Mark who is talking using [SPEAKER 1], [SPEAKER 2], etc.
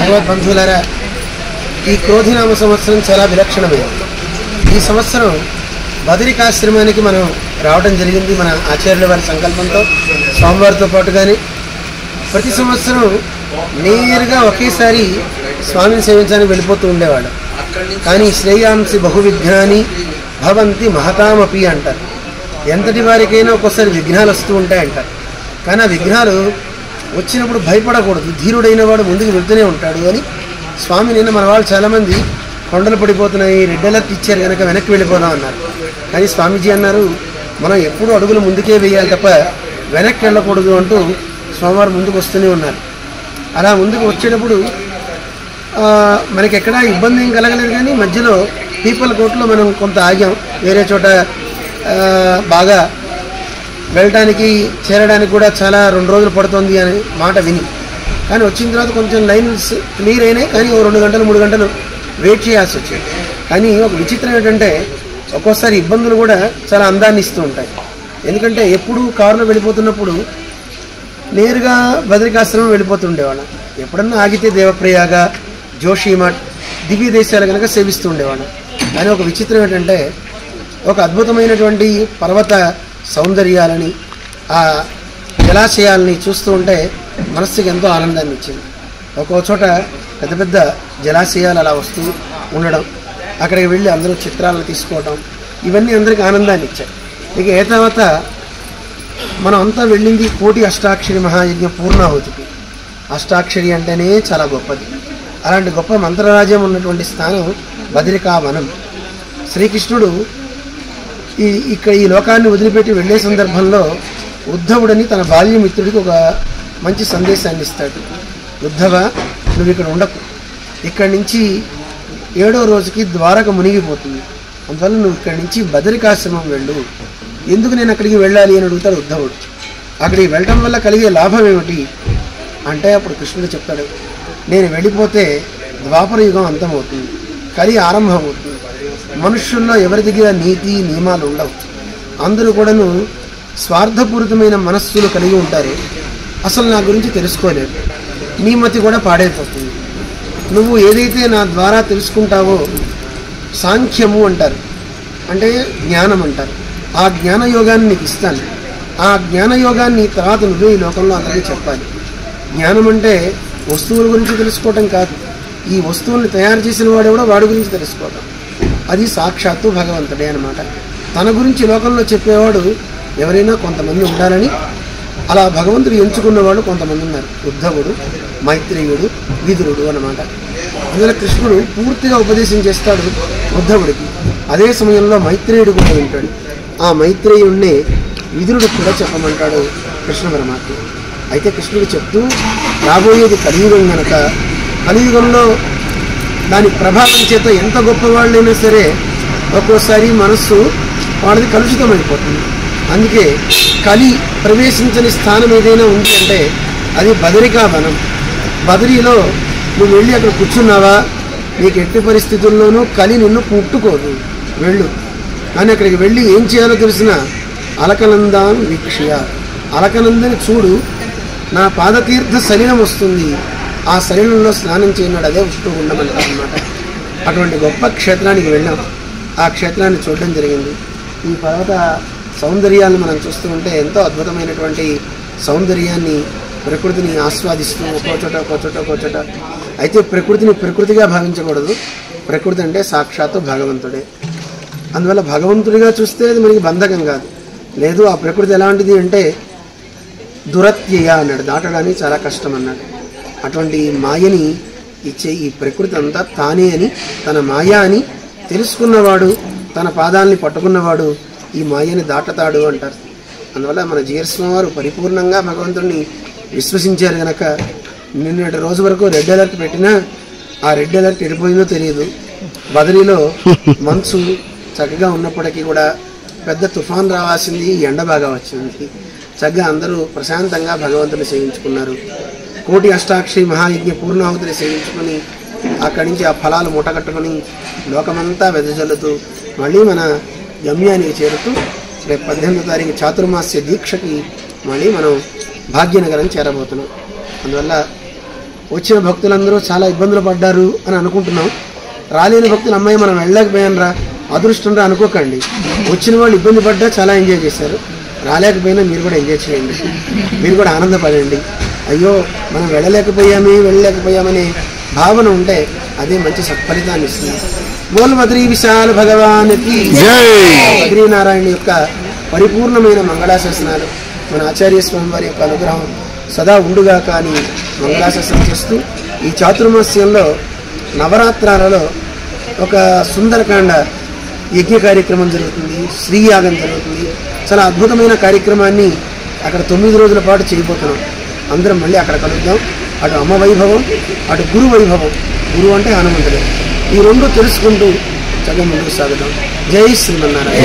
[SPEAKER 1] భగవద్బంధువులారా, ఈ క్రోధినామ సంవత్సరం చాలా విలక్షణమైనది. ఈ సంవత్సరం బదరికాశ్రమానికి మనం రావడం జరిగింది మన ఆచార్యుల వారి సంకల్పంతో. స్వామివారితో పాటుగానే ప్రతి సంవత్సరం నేరుగా ఒకేసారి స్వామిని సేవించడానికి వెళ్ళిపోతూ ఉండేవాడు. కానీ శ్రేయాంసి బహువిఘ్నాని భవంతి మహతామపి అంటారు. ఎంతటి వారికైనా ఒక్కోసారి విఘ్నాలు వస్తూ ఉంటాయంటారు. కానీ ఆ విఘ్నాలు వచ్చినప్పుడు భయపడకూడదు, ధీరుడైన వాడు ముందుకు వెళ్తూనే ఉంటాడు అని స్వామి నిన్న మన వాళ్ళు చాలామంది కొండలు పడిపోతున్నాయి, రెడ్ అలర్ట్ ఇచ్చారు కనుక వెనక్కి వెళ్ళిపోదాం అన్నారు. కానీ స్వామీజీ అన్నారు, మనం ఎప్పుడూ అడుగులు ముందుకే వేయాలి తప్ప వెనక్కి వెళ్ళకూడదు అంటూ స్వామివారు ముందుకు వస్తూనే ఉన్నారు. అలా ముందుకు వచ్చేటప్పుడు మనకి ఎక్కడా ఇబ్బంది ఏం కలగలేదు. కానీ మధ్యలో పీపల్ కోర్టులో మనం కొంత ఆగాం. వేరే చోట బాగా వెళ్ళడానికి చేరడానికి కూడా చాలా 2 రోజులు పడుతుంది అనే మాట విని, కానీ వచ్చిన తర్వాత కొంచెం లైన్స్ క్లియర్ అయినాయి. కానీ 2 గంటలు 3 గంటలు వెయిట్ చేయాల్సి వచ్చింది. కానీ ఒక విచిత్రం ఏంటంటే ఒక్కోసారి ఇబ్బందులు కూడా చాలా అందాన్ని ఇస్తూ ఉంటాయి. ఎందుకంటే ఎప్పుడు కారులో వెళ్ళిపోతున్నప్పుడు నేరుగా బదరికాశ్రమం వెళ్ళిపోతుండేవాళ్ళం. ఎప్పుడన్నా ఆగితే దేవప్రయాగ, జోషిమఠ్, దివ్య దేశాలు కనుక సేవిస్తూ ఉండేవాళ్ళం. కానీ ఒక విచిత్రం ఏంటంటే ఒక అద్భుతమైనటువంటి పర్వత సౌందర్యాలని, ఆ జలాశయాలని చూస్తూ ఉంటే మనస్సుకి ఎంతో ఆనందాన్ని ఇచ్చింది. ఒక్కో చోట పెద్ద పెద్ద జలాశయాలు అలా వస్తూ ఉండడం, అక్కడికి వెళ్ళి అందరూ చిత్రాలను తీసుకోవడం, ఇవన్నీ అందరికీ ఆనందాన్ని ఇచ్చాయి. ఇక ఏ తర్వాత మనం అంతా వెళ్ళింది కోటి అష్టాక్షరి మహాయజ్ఞ పూర్ణాహుతికి. అష్టాక్షరి అంటేనే చాలా గొప్పది. అలాంటి గొప్ప మంత్రరాజ్యం ఉన్నటువంటి స్థానం బదరికావనం. శ్రీకృష్ణుడు ఈ లోకాన్ని వదిలిపెట్టి వెళ్ళే సందర్భంలో ఉద్ధవుడని తన బాల్యమిత్రుడికి ఒక మంచి సందేశాన్ని ఇస్తాడు. ఉద్ధవ, నువ్వు ఇక్కడ ఉండకు, ఇక్కడి నుంచి 7వ రోజుకి ద్వారక మునిగిపోతుంది, అందువల్ల నువ్వు ఇక్కడి నుంచి బదరికాశ్రమం వెళ్ళు. ఎందుకు నేను అక్కడికి వెళ్ళాలి అని అడుగుతాడు ఉద్ధవుడు. అక్కడికి వెళ్ళటం వల్ల కలిగే లాభం ఏమిటి అంటే అప్పుడు కృష్ణుడు చెప్తాడు, నేను వెళ్ళిపోతే ద్వాపర యుగం అంతమవుతుంది, కలి ఆరంభమవుతుంది, మనుష్యుల్లో ఎవరి దగ్గర నీతి నియమాలు ఉండవు, అందరూ కూడాను స్వార్థపూరితమైన మనస్సులు కలిగి ఉంటారు, అసలు నా గురించి తెలుసుకోలేరు, నీ మతి కూడా పాడైపోతుంది. నువ్వు ఏదైతే నా ద్వారా తెలుసుకుంటావో సాంఖ్యము అంటారు, అంటే జ్ఞానం అంటారు. ఆ జ్ఞానయోగాన్ని నీకు ఇస్తాను. ఆ జ్ఞానయోగాన్ని తర్వాత నువ్వే ఈ లోకంలో అందరికీ చెప్పాలి. జ్ఞానం అంటే వస్తువుల గురించి తెలుసుకోవటం కాదు, ఈ వస్తువుల్ని తయారు చేసిన వాడు కూడా వాడి గురించి తెలుసుకోవటం. అది సాక్షాత్తు భగవంతుడే అన్నమాట. తన గురించి లోకంలో చెప్పేవాడు ఎవరైనా కొంతమంది ఉండాలని అలా భగవంతుడు ఎంచుకున్నవాడు కొంతమంది ఉన్నారు. ఉద్ధవుడు, మైత్రేయుడు, విదురుడు అన్నమాట. అందువల్ల కృష్ణుడు పూర్తిగా ఉపదేశం చేస్తాడు ఉద్ధవుడికి. అదే సమయంలో మైత్రేయుడు కూడా ఉంటాడు. ఆ మైత్రేయుడినే విదురుడు కూడా చెప్పమంటాడు కృష్ణ పరమాత్మ. అయితే కృష్ణుడు చెప్తూ రాబోయేది కలియుగం కనుక కలియుగంలో దాని ప్రభావం చేత ఎంత గొప్పవాళ్ళైనా సరే ఒక్కోసారి మనస్సు వాళ్ళది కలుషితమైపోతుంది. అందుకే కలి ప్రవేశించని స్థానం ఏదైనా ఉంది అంటే అది బదరికావనం. బదరిలో నువ్వు వెళ్ళి అక్కడ కూర్చున్నావా, నీకు ఎట్టి పరిస్థితుల్లోనూ కలి నిన్ను పుట్టుకోదు, వెళ్ళు. కానీ అక్కడికి వెళ్ళి ఏం చేయాలో తెలిసిన అలకనందాన్ వీక్ష్య, అలకనందని చూడు, నా పాదతీర్థ సలిలం వస్తుంది, ఆ సలిలంలో స్నానం చేయనాడు, అదే ఉష్ణు ఉండమంటారు అన్నమాట. అటువంటి గొప్ప క్షేత్రానికి వెళ్ళాం. ఆ క్షేత్రాన్ని చూడడం జరిగింది. ఈ పర్వత సౌందర్యాలను మనం చూస్తూ ఉంటే ఎంతో అద్భుతమైనటువంటి సౌందర్యాన్ని, ప్రకృతిని ఆస్వాదిస్తూ ఒక్కో చోట. అయితే ప్రకృతిని ప్రకృతిగా భావించకూడదు. ప్రకృతి అంటే సాక్షాత్తు భగవంతుడే. అందువల్ల భగవంతుడిగా చూస్తే అది మనకి బంధకం కాదు. లేదు, ఆ ప్రకృతి ఎలాంటిది అంటే దురత్యయ అన్నాడు, దాటడానికి చాలా కష్టం అన్నాడు. అటువంటి మాయని ఇచ్చే ఈ ప్రకృతి అంతా తానే అని, తన మాయ అని తెలుసుకున్నవాడు, తన పాదాలని పట్టుకున్నవాడు ఈ మాయని దాటతాడు అంటారు. అందువల్ల మన జీయస్వామి వారు పరిపూర్ణంగా భగవంతుడిని విశ్వసించారు కనుక నిన్నటి రోజు వరకు రెడ్ అలర్ట్ పెట్టినా ఆ రెడ్ అలర్ట్ ఎడిపోయిందో తెలియదు. బదరిలో మంచు చక్కగా ఉన్నప్పటికీ కూడా పెద్ద తుఫాన్ రావాల్సింది, ఎండ బాగా వచ్చింది. చక్కగా అందరూ ప్రశాంతంగా భగవంతుని సేవించుకున్నారు. కోటి అష్టాక్షరి మహాయజ్ఞ పూర్ణాహుతిని సేవించుకొని అక్కడి నుంచి ఆ ఫలాలు మూటగట్టుకొని లోకమంతా వెదజల్లుతూ మళ్ళీ మన గమ్యానికి చేరుతూ రేపు 18వ తారీఖు చాతుర్మాస్య దీక్షకి మళ్ళీ మనం భాగ్యనగరం చేరబోతున్నాం. అందువల్ల వచ్చిన భక్తులందరూ చాలా ఇబ్బందులు పడ్డారు అని అనుకుంటున్నాం. రాలేని భక్తులు అమ్మాయి మనం వెళ్ళలేకపోయాను రా, అదృష్టం రా అనుకోకండి. వచ్చిన వాళ్ళు ఇబ్బంది పడ్డా చాలా ఎంజాయ్ చేశారు. రాలేకపోయినా మీరు కూడా ఎంజాయ్ చేయండి, మీరు కూడా ఆనందపడండి. అయ్యో మనం వెళ్ళలేకపోయామనే భావన ఉంటే అదే మంచి సత్ఫలితాన్ని ఇస్తుంది. బోల్ బద్రీ విశాల భగవానికి బద్రీనారాయణ యొక్క పరిపూర్ణమైన మంగళాశాసనాలు మన ఆచార్య స్వామి వారి యొక్క అనుగ్రహం సదా ఉండుగా. కానీ మంగళాశాసనం చేస్తూ ఈ చాతుర్మాస్యంలో నవరాత్రాలలో ఒక సుందరకాండ యజ్ఞ కార్యక్రమం జరుగుతుంది, శ్రీయాగం జరుగుతుంది. చాలా అద్భుతమైన కార్యక్రమాన్ని అక్కడ 9 రోజుల పాటు చేయబోతున్నాం. అందరం మళ్ళీ అక్కడ కలుద్దాం. అటు అమ్మ వైభవం, అటు గురు వైభవం. గురువు అంటే హనుమంతుడు. ఈ రెండు తెలుసుకుంటూ చక్కగా ముందుకు సాగుదాం. జై శ్రీమన్నారాయణ.